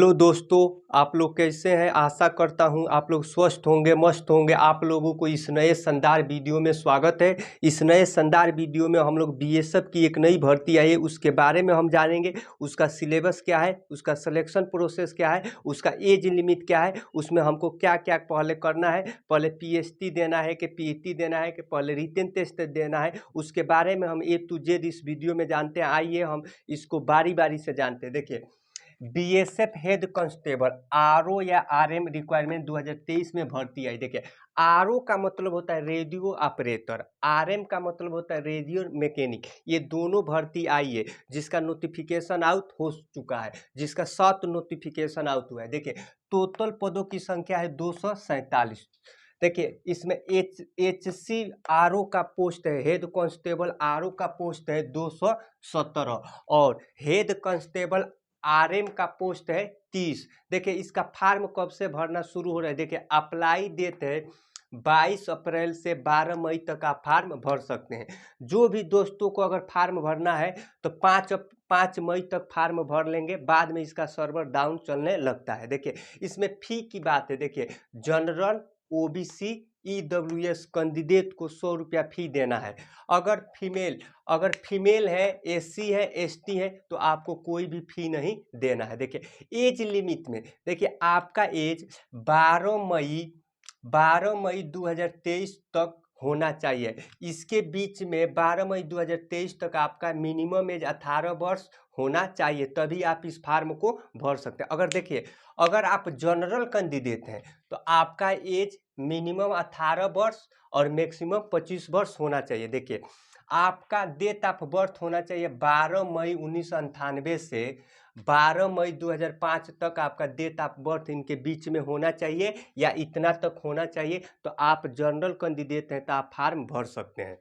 Hello दोस्तों, आप लोग कैसे हैं। आशा करता हूं आप लोग स्वस्थ होंगे, मस्त होंगे। आप लोगों को इस नए शानदार वीडियो में स्वागत है। इस नए शानदार वीडियो में हम लोग बीएसएफ की एक नई भर्ती आई है, उसके बारे में हम जानेंगे। उसका सिलेबस क्या है, उसका सिलेक्शन प्रोसेस क्या है, उसका एज लिमिट क्या है, उसमें हमको क्या क्या पहले करना है। पहले पीएचटी देना है कि पीईटी देना है कि पहले रिटन टेस्ट देना है, उसके बारे में हम ए टू जेड इस वीडियो में जानते हैं। आइए हम इसको बारी बारी से जानते हैं। देखिए, बीएसएफ हेड कांस्टेबल आरओ या आरएम रिक्वायरमेंट 2023 में भर्ती आई। देखिए, आरओ का मतलब होता है रेडियो ऑपरेटर, आरएम का मतलब होता है रेडियो मैकेनिक। ये दोनों भर्ती आई है, जिसका नोटिफिकेशन आउट हो चुका है, जिसका 7 नोटिफिकेशन आउट हुआ है। देखिए, टोटल पदों की संख्या है 247। देखिए, इसमें एचसी आरओ का पोस्ट है, हेड कांस्टेबल आरओ का पोस्ट है 217 और हेड कांस्टेबल आरएम का पोस्ट है 30। देखिए, इसका फार्म कब से भरना शुरू हो रहा है। देखिए, अप्लाई डेट है 22 अप्रैल से 12 मई तक आप फार्म भर सकते हैं। जो भी दोस्तों को अगर फार्म भरना है तो 5 मई तक फार्म भर लेंगे, बाद में इसका सर्वर डाउन चलने लगता है। देखिए, इसमें फी की बात है। देखिए, जनरल, ओबीसी, ईडब्ल्यूएस कैंडिडेट को 100 रुपया फी देना है। अगर फीमेल है, एससी है, एसटी है तो आपको कोई भी फी नहीं देना है। देखिए, एज लिमिट में देखिए, आपका एज 12 मई 2023 तक होना चाहिए। इसके बीच में 12 मई 2023 तक आपका मिनिमम एज 18 वर्ष होना चाहिए, तभी आप इस फार्म को भर सकते हैं। अगर देखिए, अगर आप जनरल कैंडिडेट हैं तो आपका एज मिनिमम 18 वर्ष और मैक्सिमम 25 वर्ष होना चाहिए। देखिए, आपका डेट ऑफ बर्थ होना चाहिए 12 मई 1998 से 12 मई 2005 तक आपका डेट ऑफ बर्थ इनके बीच में होना चाहिए, या इतना तक होना चाहिए, तो आप जनरल कैंडिडेट हैं तो आप फार्म भर सकते हैं।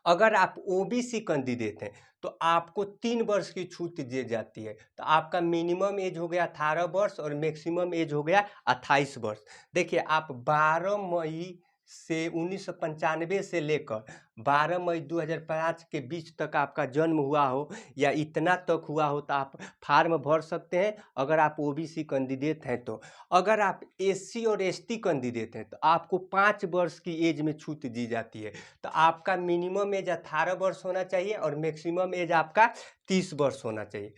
अगर आप ओबीसी कैंडिडेट हैं तो आपको 3 वर्ष की छूट दी जाती है। तो आपका मिनिमम एज हो गया 18 वर्ष और मैक्सिमम एज हो गया 28 वर्ष। देखिए, आप 12 मई से 1995 से लेकर 12 मई 2005 के बीच तक आपका जन्म हुआ हो या इतना तक हुआ हो तो आप फार्म भर सकते हैं, अगर आप ओबीसी कैंडिडेट हैं तो। अगर आप एससी और एसटी कैंडिडेट हैं तो आपको 5 वर्ष की एज में छूट दी जाती है। तो आपका मिनिमम एज 18 वर्ष होना चाहिए और मैक्सिमम एज आपका 30 वर्ष होना चाहिए।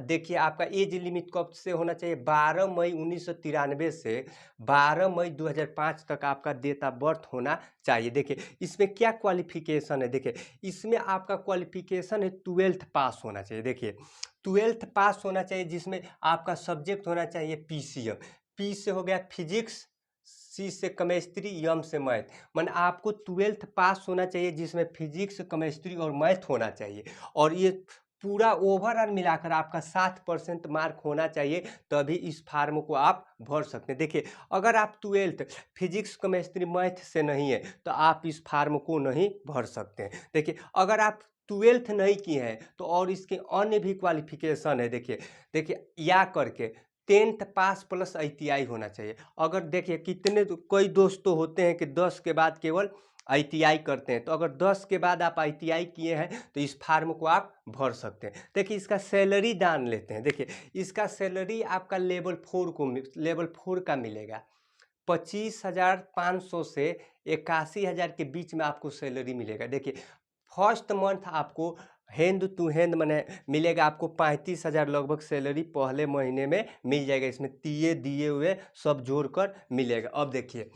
देखिए, आपका एज लिमिट कब से होना चाहिए, 12 मई 1993 से 12 मई 2005 तक आपका डेट ऑफ बर्थ होना चाहिए। देखिए, इसमें क्या क्वालिफिकेशन है। देखिए, इसमें आपका क्वालिफिकेशन है 12th पास होना चाहिए। देखिए, 12th पास होना चाहिए, जिसमें आपका सब्जेक्ट होना चाहिए पीसीएम। पी से हो गया फिजिक्स, सी से केमिस्ट्री, एम से मैथ। माने आपको 12th पास होना चाहिए, जिसमें फिजिक्स, केमिस्ट्री और मैथ होना चाहिए। और ये पूरा ओवरऑल मिलाकर आपका 60% मार्क होना चाहिए, तभी इस फार्म को आप भर सकते हैं। देखिए, अगर आप 12th फिजिक्स, केमिस्ट्री, मैथ से नहीं है तो आप इस फार्म को नहीं भर सकते हैं। देखिए, अगर आप 12th नहीं किए हैं तो और इसके अन्य भी क्वालिफिकेशन है। देखिए या करके 10th पास प्लस आईटीआई होना चाहिए। अगर देखिए, कई दोस्त तो होते हैं कि 10 के बाद केवल आईटीआई करते हैं, तो अगर 10 के बाद आप आईटीआई किए हैं तो इस फार्म को आप भर सकते हैं। देखिए, इसका सैलरी जान लेते हैं। देखिए, इसका सैलरी आपका लेवल 4 का मिलेगा। 25,500 से 81,000 के बीच में आपको सैलरी मिलेगा। देखिए, फर्स्ट मंथ आपको हैंड टू हैंड मैंने मिलेगा, आपको 35,000 लगभग सैलरी पहले महीने में मिल जाएगा। इसमें टीए दिए हुए सब जोड़कर मिलेगा। अब देखिए,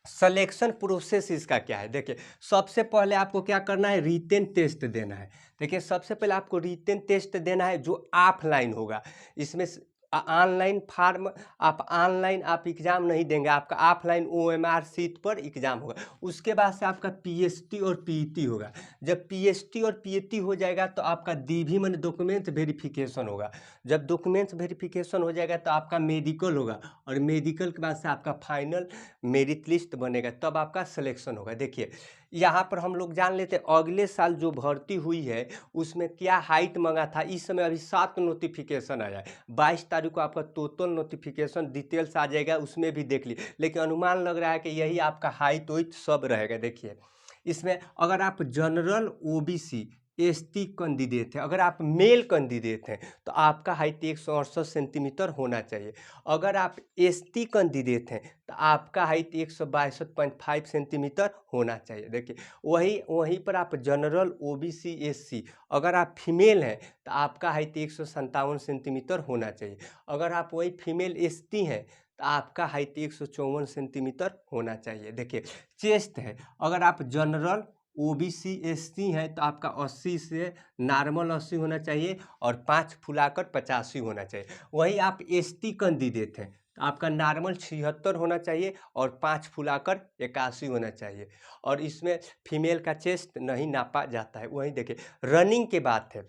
सिलेक्शन प्रोसेस इसका क्या है। देखिए, सबसे पहले आपको क्या करना है, रिटेन टेस्ट देना है। देखिए, सबसे पहले आपको रिटेन टेस्ट देना है जो ऑफलाइन होगा। इसमें ऑनलाइन फार्म आप एग्ज़ाम नहीं देंगे, आपका ऑफलाइन ओएमआर सीट पर एग्ज़ाम होगा। उसके बाद से आपका पीएचटी और पीईटी होगा। जब पीएचटी और पीईटी हो जाएगा तो आपका डीवी माने डॉक्यूमेंट वेरिफिकेशन होगा। जब डॉक्यूमेंट्स वेरिफिकेशन हो जाएगा तो आपका मेडिकल होगा, और मेडिकल के बाद से आपका फाइनल मेरिट लिस्ट बनेगा, तब आपका सिलेक्शन होगा। देखिए, यहाँ पर हम लोग जान लेते हैं अगले साल जो भर्ती हुई है उसमें क्या हाइट मांगा था। इस समय अभी 7 नोटिफिकेशन आया है, 22 तारीख को आपका टोटल नोटिफिकेशन डिटेल्स आ जाएगा, उसमें भी देख लीजिए। लेकिन अनुमान लग रहा है कि यही आपका हाइट वाइट सब रहेगा। देखिए, इसमें अगर आप जनरल, ओबीसी, एसटी कैंडिडेट है, अगर आप मेल कैंडिडेट हैं तो आपका हाइट 168 सेंटीमीटर होना चाहिए। अगर आप एसटी कैंडिडेट हैं तो आपका हाइट 162.5 सेंटीमीटर होना चाहिए। देखिए वहीं पर आप जनरल, ओबीसी, एससी, अगर आप फीमेल हैं तो आपका हाइट 157 सेंटीमीटर होना चाहिए। अगर आप वही फीमेल एसटी हैं तो आपका हाइट 154 सेंटीमीटर होना चाहिए। देखिए चेस्ट है, अगर आप जनरल, ओबीसी, एससी हैं तो आपका 80 से नॉर्मल 80 होना चाहिए और 5 फुलाकर 85 होना चाहिए। वही आप एसटी कैंडिडेट हैं तो आपका नॉर्मल 76 होना चाहिए और 5 फुलाकर 81 होना चाहिए। और इसमें फीमेल का चेस्ट नहीं नापा जाता है। वहीं देखिए रनिंग के बात है,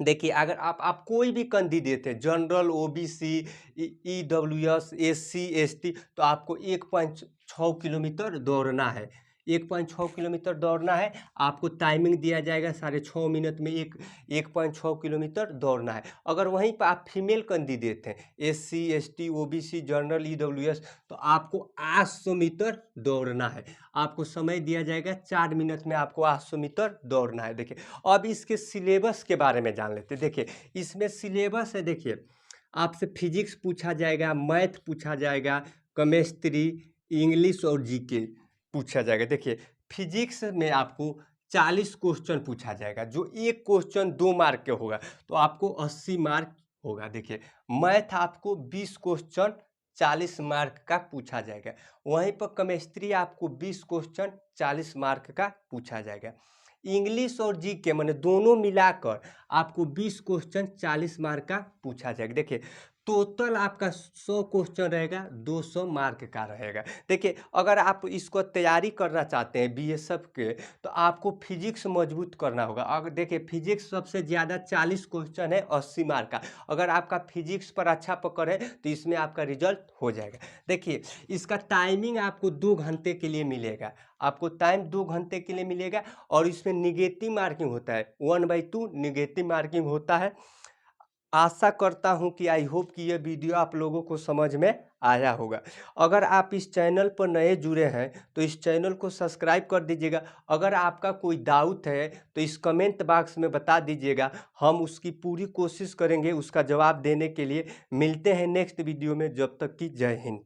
देखिए अगर आप कोई भी कैंडिडेट है, general, OBC, EWS, SC, ST, तो आपको 1.6 किलोमीटर दौड़ना है। 1.6 किलोमीटर दौड़ना है, आपको टाइमिंग दिया जाएगा 6.5 मिनट में 1.6 किलोमीटर दौड़ना है। अगर वहीं पर आप फीमेल कैंडिडेट हैं, SC, ST, OBC, general, EWS, तो आपको 800 मीटर दौड़ना है। आपको समय दिया जाएगा 4 मिनट में आपको 800 मीटर दौड़ना है। देखिए अब इसके सिलेबस के बारे में जान लेते हैं। देखिए इसमें सिलेबस है, देखिए आपसे फिजिक्स पूछा जाएगा, मैथ पूछा जाएगा, केमिस्ट्री, इंग्लिश और जीके पूछा जाएगा। देखिए फिजिक्स में आपको 40 क्वेश्चन पूछा जाएगा, जो एक क्वेश्चन 2 मार्क के होगा तो आपको 80 मार्क होगा। देखिए मैथ आपको 20 क्वेश्चन 40 मार्क का पूछा जाएगा। वहीं पर केमिस्ट्री आपको 20 क्वेश्चन 40 मार्क का पूछा जाएगा। इंग्लिश और जीके माने दोनों मिलाकर आपको 20 क्वेश्चन 40 मार्क का पूछा जाएगा। देखिए टोटल आपका 100 क्वेश्चन रहेगा, 200 मार्क का रहेगा। देखिए अगर आप इसको तैयारी करना चाहते हैं बीएसएफ के तो आपको फिजिक्स मजबूत करना होगा। अगर देखिए फिजिक्स सबसे ज़्यादा 40 क्वेश्चन है 80 मार्क का, अगर आपका फिजिक्स पर अच्छा पकड़ है तो इसमें आपका रिजल्ट हो जाएगा। देखिए इसका टाइमिंग आपको 2 घंटे के लिए मिलेगा, आपको टाइम 2 घंटे के लिए मिलेगा और इसमें निगेटिव मार्किंग होता है, 1/2 निगेटिव मार्किंग होता है। आशा करता हूं कि आई होप कि ये वीडियो आप लोगों को समझ में आया होगा। अगर आप इस चैनल पर नए जुड़े हैं तो इस चैनल को सब्सक्राइब कर दीजिएगा। अगर आपका कोई डाउट है तो इस कमेंट बॉक्स में बता दीजिएगा, हम उसकी पूरी कोशिश करेंगे उसका जवाब देने के लिए। मिलते हैं नेक्स्ट वीडियो में, जब तक कि जय हिंद।